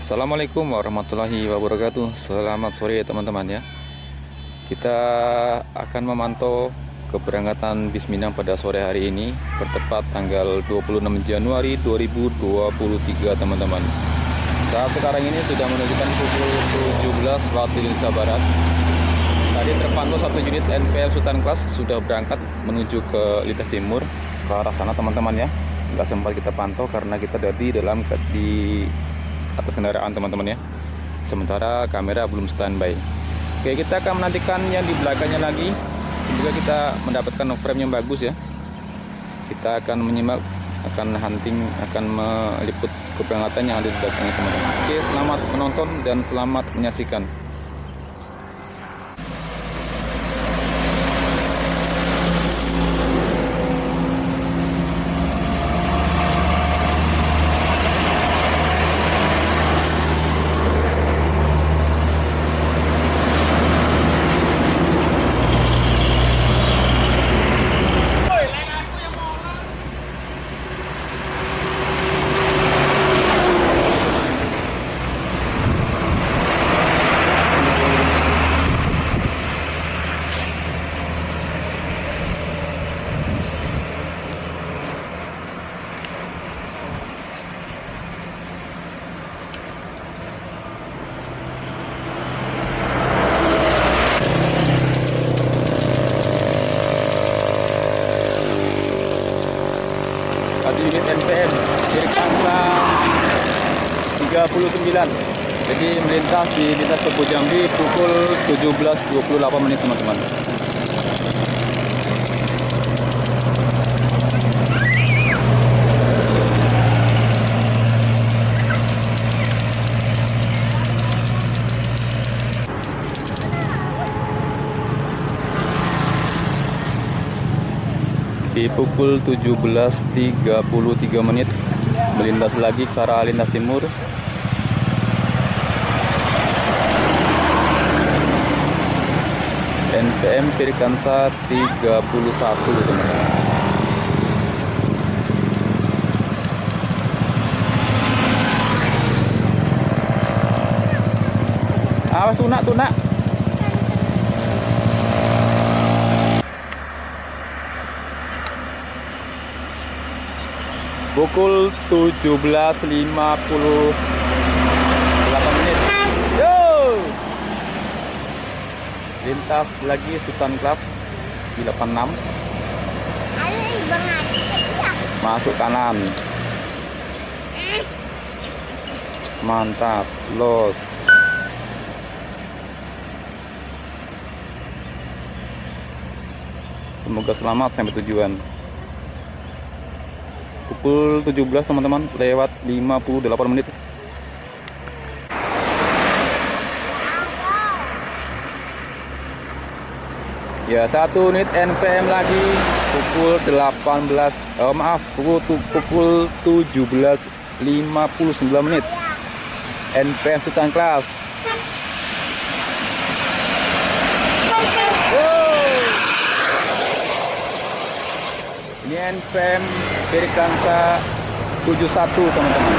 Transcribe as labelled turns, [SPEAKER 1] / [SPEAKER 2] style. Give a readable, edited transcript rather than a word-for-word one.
[SPEAKER 1] Assalamualaikum warahmatullahi wabarakatuh. Selamat sore teman-teman ya. Kita akan memantau keberangkatan bis Minang pada sore hari ini, bertepat tanggal 26 Januari 2023 teman-teman. Saat sekarang ini sudah menunjukkan pukul 17 waktu Indonesia Barat. Tadi terpantau satu unit NPM Sultan Class sudah berangkat menuju ke lintas timur ke arah sana teman-teman ya. Nggak sempat kita pantau karena kita ada di atas kendaraan teman-teman ya. Sementara kamera belum standby. Oke, kita akan menantikan yang di belakangnya lagi. Semoga kita mendapatkan frame yang bagus ya. Kita akan menyimak, akan hunting, akan meliput keberangkatan yang ada di belakangnya teman-teman. Oke, selamat menonton dan selamat menyaksikan. Unit NPM Sirkangsa 39, jadi melintas di lintas Tebu Jambi pukul 17.28 menit teman-teman. Di pukul 17.33 menit melintas lagi ke arah lintas timur. NPM Sirkangsa 31 teman-teman. Awas tunak. Pukul 17.58 menit. Yo! Lintas lagi Sultan Class di 86. Masuk kanan. Mantap, los. Semoga selamat sampai tujuan. Pukul 17 teman-teman, lewat 58 menit. Ya, satu unit NPM lagi pukul 17.59 menit. NPM Sultan Class. Ini NPM Sirkangsa 71 teman-teman.